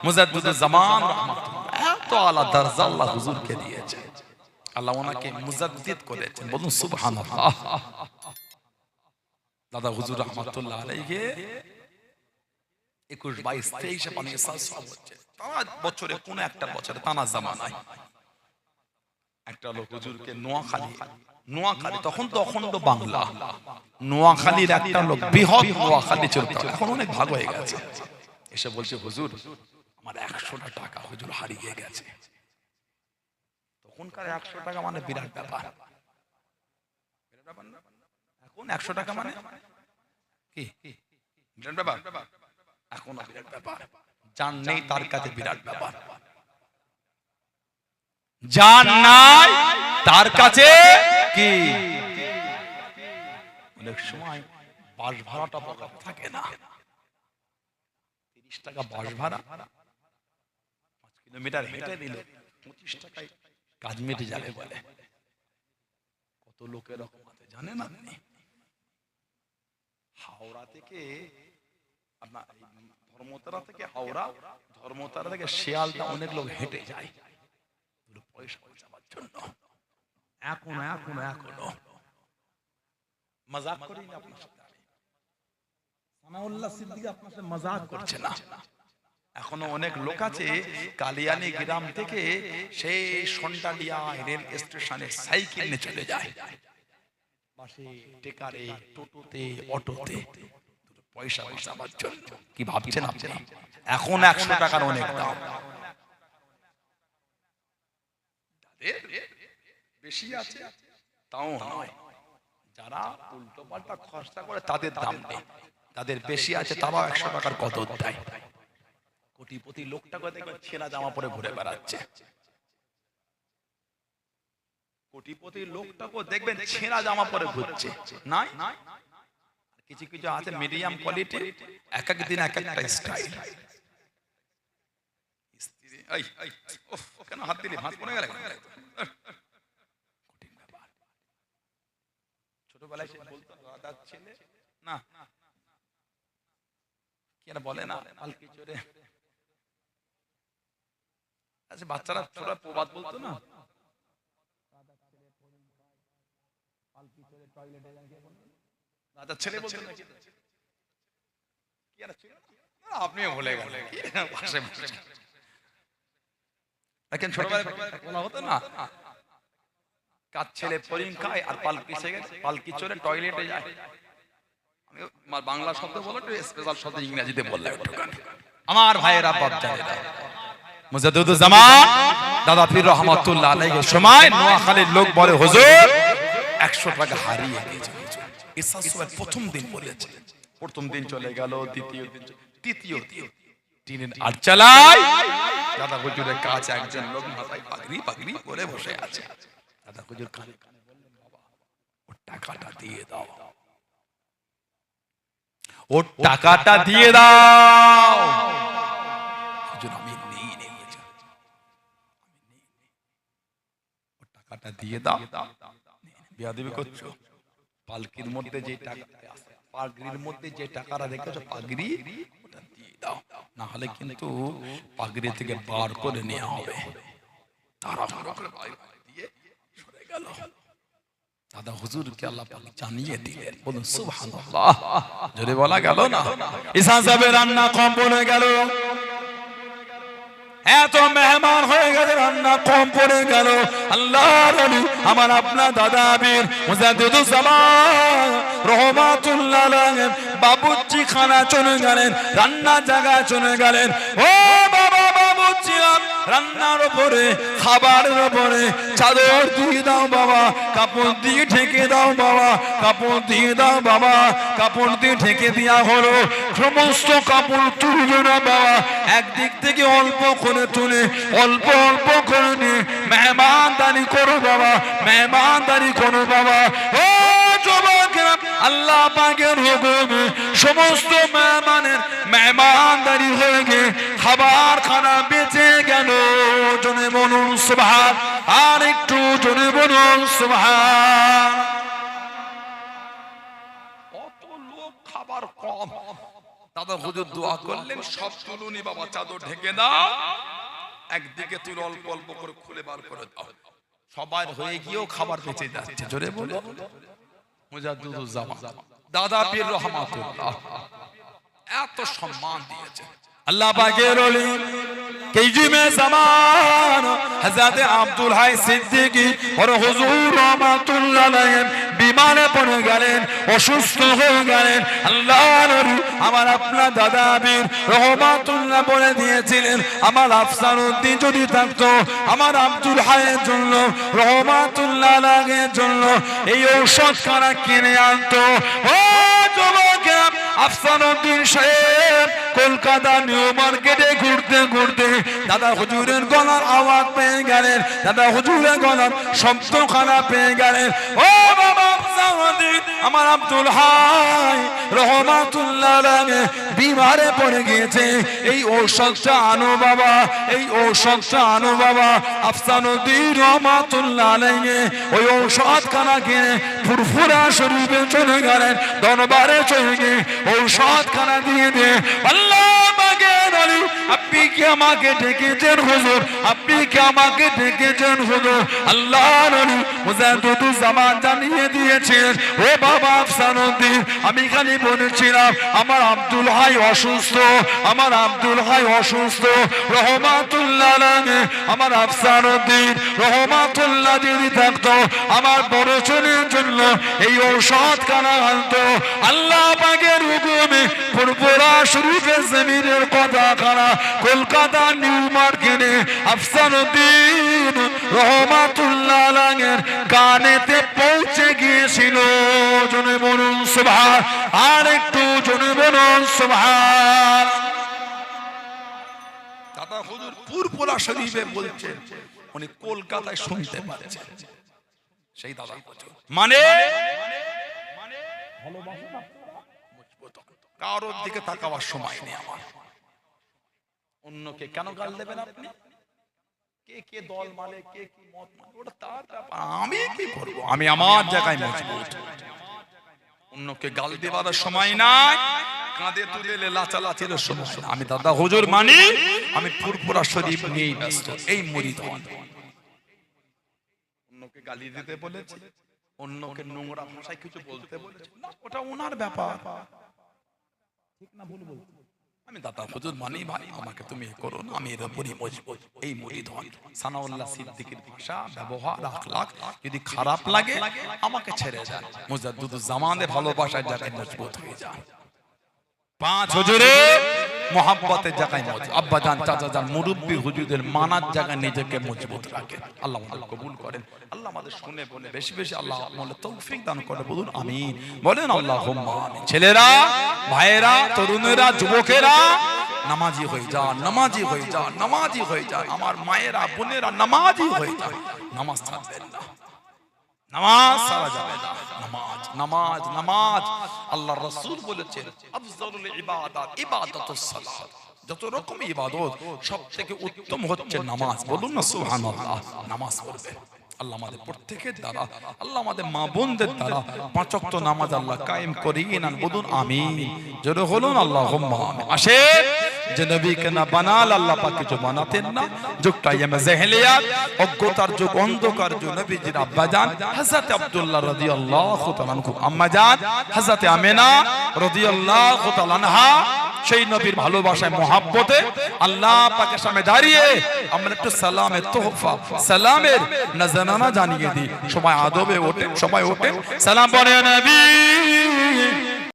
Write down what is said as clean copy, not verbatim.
মুজাদ্দিদুজ জামান রাহমাতুল্লাহ, এত আলা দরজা আল্লাহ হুজুরকে দিয়েছে। আল্লাহ ওনাকে মুজাদ্দিদ করেছেন, বলুন সুবহানাল্লাহ। দাদা হুজুর রাহমাতুল্লাহ আলাইহি 21, 22, 23 পানি সাল সব হচ্ছে। তার বছরে কোন একটা বছরে তানা জামানায় একটা লোক হুজুরকে নোয়াখালী তখন তো অখণ্ড বাংলা, নোয়াখালীর একটা লোক, বৃহৎ নোয়াখালী ছিল, এখন অনেক ভাগ হয়ে গেছে, এসে বলছে হুজুর আমার 100টা টাকা হুজুর হারিয়ে গেছে। তখনকার 100 টাকা মানে বিরাট ব্যাপার, এখন 100 টাকা মানে কি বিরাট ব্যাপার, এখন বিরাট ব্যাপার, জান নেই তার কাছে বিরাট ব্যাপার, জান নাই তার কাছে কি। অনেক সময় বাস ভাড়াটা পকেট থাকে না, 30 টাকা বাস ভাড়া, 5 কিলোমিটার হেঁটে দিলে 25 টাকায় কাজ মিটে যাবে বলে। কত লোকের রকম আছে জানেন আপনি? হাওড়া থেকে আপনার ধর্মতলা থেকে হাওড়া, ধর্মতলা থেকে শিয়ালদা অনেক লোক হেঁটে যায় পয়সা যাওয়ার জন্য। এখনো মজাক করি না আপনার সাথে, সানাউল্লাহ সিদ্দিকী আপনার সাথে মজাক করছে না। এখনো অনেক লোক আছে কালিয়ানি গ্রাম থেকে সেই সন্ডালিয়া রেল স্টেশনে সাইকেল নিয়ে চলে যায়, বাসে, টেকারে, টোটোতে, অটোতে পয়সা বাঁচাবার জন্য। কি ভাবছেন আপনি? এখন 100 টাকার অনেক দাম, বেশি আছে তাও নয়, যারা উল্টো পাল্টা খরচা করে তাদের দাম নেই, তাদের বেশি আছে তারাও 100 টাকার কদর দেয়। কোটিপতি লোকটাকে দেখবেন ছেঁড়া জামা পরে ঘুরে বেড়াচ্ছে, কোটিপতি লোকটাকে দেখবেন ছেঁড়া জামা পরে ঘুরছে, নাই কিছু কিছু আছে মিডিয়াম কোয়ালিটি, এক এক দিন এক একটা স্টাইল। কেন হাত দিলি, ভাঁজ পড়ে গেল? ছোটবেলায় সে বলতো দাদার ছেলে না, কি আর বলে না, পালকি চড়ে, আচ্ছা বাচ্চারা ছোট প্রবাদ বলতো না, দাদার ছেলে বলতো না, আপনিও ভুলে গেলেন। দেখেন ছোটবেলায় বলা হতো না, কাজ ছেলে পরিং খায় আর পালকি চড়ে টয়লেটে যায়। আমি বাংলা শব্দ বলো, স্পেশাল শব্দ ইংরেজিতে বললাম একটুখানি। আমার ভাইয়েরা বাপজানেরা, মুজাদ্দিদুজ জামান দাদা পীর রহমাতুল্লাহ আলাইহির সময় নোয়াখালীর লোক বলে হুজুর 100 টাকা হারিয়ে গেছে। ঈসার সময় প্রথম দিন বলেছে, প্রথম দিন চলে গেল, দ্বিতীয় দিন, তৃতীয় দিন, 3 দিন আর চালাই। দাদা হুজুরের কাছে একজন লোক মাথায় পাগড়ি পরে বসে আছে। দাদা হুজুর কানে কানে বললেন, বাবা ওর টাকাটা দিয়ে দাও, ওর টাকাটা দিয়ে দাও। হুজুর আমি নেই, ওর টাকাটা দিয়ে দাও। বেয়াদবি করছো, পালকির মধ্যে যে টাকা আছে, পাগড়ির মধ্যে যে টাকাটা রেখেছো, পাগড়ি ওটা দিয়ে দাও, না হলে কিন্তু পাগড়ি থেকে বার করে নেওয়া হবে। তারা দিয়ে সরে গেল। দাদা হুজুরকে আল্লাহ পাক জানিয়ে দিলেন, বলুন সুবহানাল্লাহ। জোরে বলা গেল না? ঈসা সাহেবের রান্না কম পড়ে গেল, এত মেহমান হয়ে গেছে, রান্না কম পড়ে গেল। আল্লাহর নবী আমার আপনার দাদা পীর মুজাদ্দিদুজ জামান রহমাতুল্লাহ আলাইহি বাবুর্চি খানা চলে গেলেন, রান্না জায়গা চলে গেলেন। ও বাবা বাবুর্চি, রান্নার উপরে, খাবারের উপরে চাদর দিয়ে দাও বাবা, কাপড় দিয়ে ঢেকে দাও বাবা, কাপড় দিয়ে দাও বাবা। কাপড় দিয়ে ঢেকে দেওয়া হলো, সমস্ত কাপড় তুলবে না বাবা, একদিক থেকে অল্প করে তুলে অল্প করে নিয়ে মেহমানদারি করো বাবা, মেহমানদারি করো বাবা। ও যুবকেরা, আল্লাহ পাকের হুকুমে সমস্ত মেহমানদারি হয়ে গিয়ে খাবার খানা বেঁচে গেল। জনে বলুন সুবহান, আর একটু জনে বলুন সুবহান। কত লোক, খাবার কম, দাদা হুজুর দোয়া করলেন, সব তুলুনি বাবা, চাদর ঢেকে দাও, একদিকে তুল অল্প অল্প করে খুলে বার করে দাও। সবার হয়ে গিয়েও খাবার বেঁচে যাচ্ছে। জোরে বলো মুজাদ্দিদুজ্জামান দাদা পীর রহমাতুল্লাহ এত সম্মান দিয়েছে अल्लाह पाकेर ओली केजीमे ज़मान हज़रत अब्दुल हाई सिद्दीकी और हुजूर रहमतुल्लाह अलैहि बीमारे पड़ गेलेन, असुस्थ हो गेलेन। আল্লাহর নবী আমার আপনার দাদা পীর রহমাতুল্লাহ বলে দিয়েছিলেন, আমার আফসারউদ্দিন যদি থাকতো আমার আব্দুল হাইয়ের জন্য রহমাতুল্লাহ আলাইহির জন্য এই ঔষধ খানা কিনে আনতো। ও যুবকেরা, আফসারউদ্দিন সাহেব কলকাতা নিউ মার্কেটে ঘুরতে ঘুরতে দাদা হুজুরের গলার আওয়াজ পেয়ে গেলেন, দাদা হুজুরের গলার শব্দখানা পেয়ে গেলেন। ও বাবা আফসারউদ্দিন, আমার আব্দুল হাই রহমাতুল্লাহ আলাইহি বিমারে পড়ে গিয়েছে, এই ঔষধটা আনো বাবা, এই ঔষধটা আনো বাবা। আফসারউদ্দিন রহমাতুল্লাহ আলাইহি ওই ঔষধখানা কিনে ফুরফুরা শরীফে চলে গেলেন, দরবারে চলে গিয়ে ঔষধখানা দিয়ে দিয়ে আল্লাহ পাকের ওলি, আপনি কি আমাকে ডেকেছেন হুজুর, আপনি কি আমাকে ডেকেছেন হুজুর? আল্লাহর ওলি মুজাদ্দিদুজ্জামান জানিয়ে দিয়েছেন, ও বাবা আফসারউদ্দিন, আমি খালি বলেছিলাম আমার আব্দুল হাই অসুস্থ, আমার আব্দুল হাই অসুস্থ। রহমাতুল্লাহ আলাইহি আমার আফসারউদ্দিন রহমাতুল্লাহ যদি থাকতো আমার বড় ছেলের জন্য এই ঔষধখানা আনতো। আল্লাহ পাকের হুকুমে ফুরফুরা শরীফের জমিনের কথাখানা কলকাতা নিউ মার্কেটে আফসারউদ্দিন রহমাতুল্লাহ আলাইহির কানেতে পৌঁছে গিয়েছিল। জনে বলুন সুবহান, আর একটু জনে বলুন সুবহান। দাদা হুজুর ফুরফুরা শরীফে বলছেন, উনি কলকাতায় শুনতে পাচ্ছেন। সেই দাদা হুজুর মানে কারোর দিকে তাকাবার সময় নেই আমার। অন্যকে কেন গাল দেবেন আপনি? কে কে দল মানে, কে কি মত মানে, ওটা তার ব্যাপার। আমি কি করব? আমি আমার জায়গায় মজবুত। অন্যকে গাল দেবার সময় নাই, কাঁধে তুলে লাচালাচির সময় না। আমি দাদা হুজুর মানি, আমি ফুরফুরা শরীফ নিয়েই ব্যস্ত। এই মুরিদ হন। অন্যকে গালি দিতে বলেছে, অন্যকে নোংরা ভাষায় কিছু বলতে বলেছে না, ওটা ওনার ব্যাপার। ঠিক না ভুল বলছি? আমি দাদা হুজুর মানি ভাই, আমাকে তুমি করো না, আমি এর উপরই মজবুত। এই মুরিদ হন। সানাউল্লাহ সিদ্দিকীর ভাষা, ব্যবহার, আখলাক যদি খারাপ লাগে আমাকে ছেড়ে যান। মুজাদ্দিদুজ্জামানের ভালোবাসার জায়গায় মজবুত হয়ে যান। পাঁচ হুজুরের মোহাব্বতের জায়গায় মজবুত, আব্বা জান চাচা জান মুরব্বি হুজুরদের মানার জায়গায় নিজেকে মজবুত রাখেন। আল্লাহ আমাদের কবুল করেন। আল্লাহ আমাদের শুনে বলে বেশি বেশি আল্লাহ আমাদের তৌফিক দান করে। বলুন আমিন, বলেন আল্লাহুম্মা আমিন। ছেলেরা, ভাইয়েরা, তরুণেরা, যুবকেরা নামাজি হয়ে যান, নামাজি হয়ে যান, নামাজি হয়ে যান। আমার মায়েরা, বোনেরা নামাজি হয়ে যান। নামাজ ছাড়বেন না, নামাজ ছাড়া যাবে না। নামাজ, নামাজ, নামাজ। আল্লাহ রাসূল বলেছেন আফজালুল ইবাদাত ইবাদাতুস সালাত। যত রকম ইবাদত সবথেকে উত্তম হচ্ছে নামাজ। বলুন না সুবহানাল্লাহ। নামাজ পড়বে আল্লাহ আমাদের প্রত্যেকের দ্বারা, আল্লাহ আমাদের মা বোনদের দ্বারা পাঁচ ওয়াক্ত নামাজ আল্লাহ কায়েম করিয়ে নেন। বলুন আমিন, জোরে বলুন আল্লাহুম্মা আমিন। আসে যে নবীকে না বানাল আল্লাহ পাক কিছু বানাতেন না। যুগটা ইয়ামে জাহেলিয়াত, অজ্ঞতার যুগ, অন্ধকার যুগ। নবীজির আব্বা জান হযরত আব্দুল্লাহ রাদিয়াল্লাহু তাআলা আনহু, আম্মা জান হযরত আমিনা রাদিয়াল্লাহু তাআলা আনহা, সেই নবীর ভালোবাসায় মোহাব্বতে আল্লাহ পাকের সামনে দাঁড়িয়ে আমরা একটু সালামের তোহফা, সালামের নজরানা জানিয়ে দিই। সবাই আদবে ওঠে, সবাই ওঠে, সালাম পড়ে নবী